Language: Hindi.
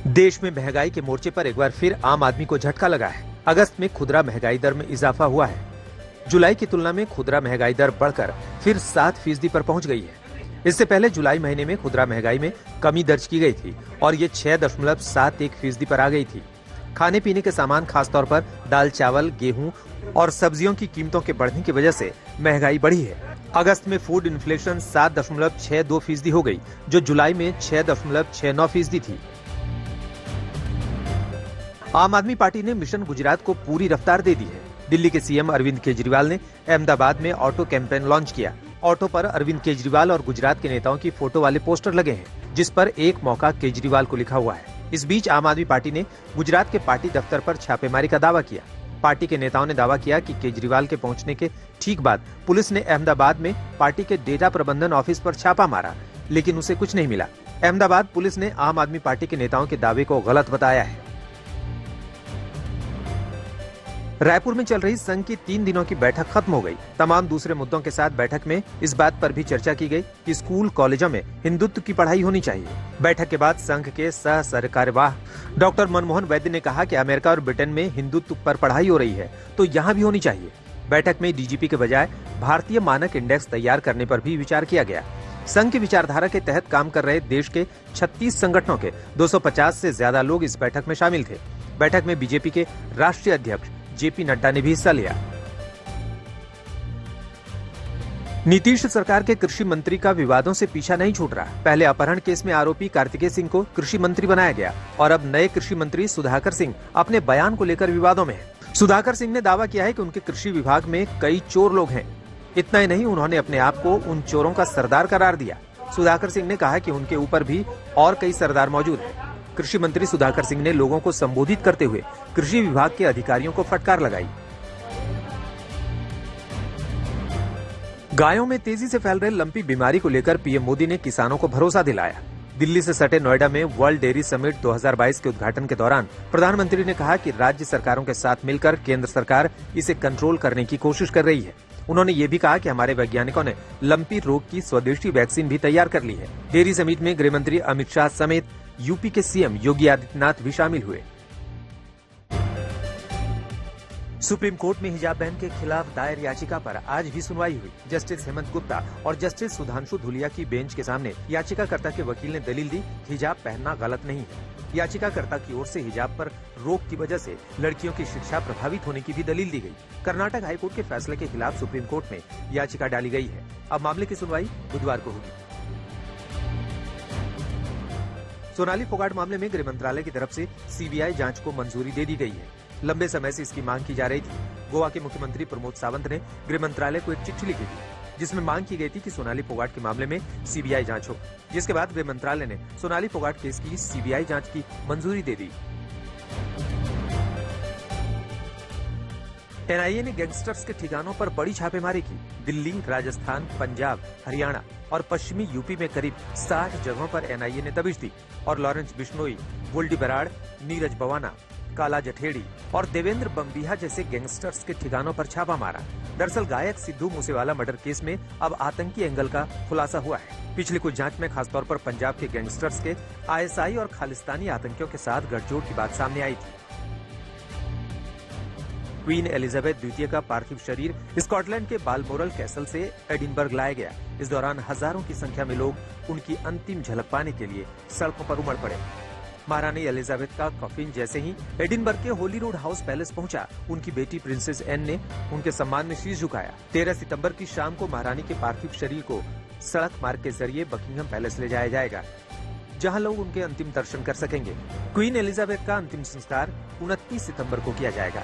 देश में महंगाई के मोर्चे पर एक बार फिर आम आदमी को झटका लगा है। अगस्त में खुदरा महंगाई दर में इजाफा हुआ है। जुलाई की तुलना में खुदरा महंगाई दर बढ़कर फिर 7% पर पहुंच गई है। इससे पहले जुलाई महीने में खुदरा महंगाई में कमी दर्ज की गई थी और ये 6.71% पर आ गई थी। खाने पीने के सामान, खासतौर पर दाल, चावल, गेहूं और सब्जियों की कीमतों के बढ़ने की वजह से महंगाई बढ़ी है। अगस्त में फूड इन्फ्लेशन 7.62% हो गई, जो जुलाई में 6.69% थी। आम आदमी पार्टी ने मिशन गुजरात को पूरी रफ्तार दे दी है। दिल्ली के सीएम अरविंद केजरीवाल ने अहमदाबाद में ऑटो कैंपेन लॉन्च किया। ऑटो पर अरविंद केजरीवाल और गुजरात के नेताओं की फोटो वाले पोस्टर लगे हैं, जिस पर एक मौका केजरीवाल को लिखा हुआ है। इस बीच आम आदमी पार्टी ने गुजरात के पार्टी दफ्तर पर छापेमारी का दावा किया। पार्टी के नेताओं ने दावा किया कि केजरीवाल के पहुंचने के ठीक बाद पुलिस ने अहमदाबाद में पार्टी के डेटा प्रबंधन ऑफिस पर छापा मारा, लेकिन उसे कुछ नहीं मिला। अहमदाबाद पुलिस ने आम आदमी पार्टी के नेताओं के दावे को गलत बताया है। रायपुर में चल रही संघ की 3 दिनों की बैठक खत्म हो गई। तमाम दूसरे मुद्दों के साथ बैठक में इस बात पर भी चर्चा की गई कि स्कूल कॉलेजों में हिंदुत्व की पढ़ाई होनी चाहिए। बैठक के बाद संघ के सह सरकार्यवाह डॉक्टर मनमोहन वैद्य ने कहा कि अमेरिका और ब्रिटेन में हिंदुत्व पर पढ़ाई हो रही है, तो यहाँ भी होनी चाहिए। बैठक में डीजीपी के बजाय भारतीय मानक इंडेक्स तैयार करने पर भी विचार किया गया। संघ की विचारधारा के तहत काम कर रहे देश के 36 संगठनों के 250 से ज्यादा लोग इस बैठक में शामिल थे। बैठक में बीजेपी के राष्ट्रीय अध्यक्ष जेपी नड्डा ने भी हिस्सा लिया। नीतीश सरकार के कृषि मंत्री का विवादों से पीछा नहीं छूट रहा। पहले अपहरण केस में आरोपी कार्तिकेय सिंह को कृषि मंत्री बनाया गया और अब नए कृषि मंत्री सुधाकर सिंह अपने बयान को लेकर विवादों में हैं। सुधाकर सिंह ने दावा किया है कि उनके कृषि विभाग में कई चोर लोग हैं। इतना ही नहीं, उन्होंने अपने आप को उन चोरों का सरदार करार दिया। सुधाकर सिंह ने कहा कि उनके ऊपर भी और कई सरदार मौजूद हैं। कृषि मंत्री सुधाकर सिंह ने लोगों को संबोधित करते हुए कृषि विभाग के अधिकारियों को फटकार लगाई। गायों में तेजी से फैल रहे लंपी बीमारी को लेकर पीएम मोदी ने किसानों को भरोसा दिलाया। दिल्ली से सटे नोएडा में वर्ल्ड डेयरी समिट 2022 के उद्घाटन के दौरान प्रधानमंत्री ने कहा कि राज्य सरकारों के साथ मिलकर केंद्र सरकार इसे कंट्रोल करने की कोशिश कर रही है। उन्होंने ये भी कहा कि हमारे वैज्ञानिकों ने लंपी रोग की स्वदेशी वैक्सीन भी तैयार कर ली है। डेयरी समिट में गृह मंत्री अमित शाह समेत यूपी के सीएम योगी आदित्यनाथ भी शामिल हुए। सुप्रीम कोर्ट में हिजाब बैन के खिलाफ दायर याचिका पर आज भी सुनवाई हुई। जस्टिस हेमंत गुप्ता और जस्टिस सुधांशु धुलिया की बेंच के सामने याचिकाकर्ता के वकील ने दलील दी, हिजाब पहनना गलत नहीं है। याचिकाकर्ता की ओर से हिजाब पर रोक की वजह से लड़कियों की शिक्षा प्रभावित होने की भी दलील दी गई। कर्नाटक हाईकोर्ट के फैसले के खिलाफ सुप्रीम कोर्ट में याचिका डाली गई है। अब मामले की सुनवाई बुधवार को होगी। सोनाली फोगाट मामले में गृह मंत्रालय की तरफ से सीबीआई जांच को मंजूरी दे दी गई है। लंबे समय से इसकी मांग की जा रही थी। गोवा के मुख्यमंत्री प्रमोद सावंत ने गृह मंत्रालय को एक चिट्ठी लिखी थी, जिसमें मांग की गई थी कि सोनाली फोगाट के मामले में सीबीआई जांच हो, जिसके बाद गृह मंत्रालय ने सोनाली फोगाट केस की सीबीआई जांच की मंजूरी दे दी। एनआईए ने गैंगस्टर्स के ठिकानों पर बड़ी छापेमारी की। दिल्ली, राजस्थान, पंजाब, हरियाणा और पश्चिमी यूपी में करीब 60 जगहों पर एनआईए ने दबिश दी और लॉरेंस बिश्नोई, गोल्डी बराड़, नीरज बवाना, काला जठेड़ी और देवेंद्र बम्बिहा जैसे गैंगस्टर्स के ठिकानों पर छापा मारा। दरअसल गायक सिद्धू मूसेवाला मर्डर केस में अब आतंकी एंगल का खुलासा हुआ है। पिछली कुछ जांच में खासतौर पर पंजाब के गैंगस्टर्स के आईएसआई और खालिस्तानी आतंकियों के साथ गठजोड़ की बात सामने आई थी। क्वीन एलिजाबेथ द्वितीय का पार्थिव शरीर स्कॉटलैंड के बालमोरल कैसल से एडिनबर्ग लाया गया। इस दौरान हजारों की संख्या में लोग उनकी अंतिम झलक पाने के लिए सड़कों पर उमड़ पड़े। महारानी एलिजाबेथ का कफिन जैसे ही एडिनबर्ग के होली रोड हाउस पैलेस पहुंचा, उनकी बेटी प्रिंसेस एन ने उनके सम्मान में शीश झुकाया। 13 सितंबर की शाम को महारानी के पार्थिव शरीर को सड़क मार्ग के जरिए बकिंघम पैलेस ले जाया जाएगा, जहां लोग उनके अंतिम दर्शन कर सकेंगे। क्वीन एलिजाबेथ का अंतिम संस्कार 29 सितंबर को किया जाएगा।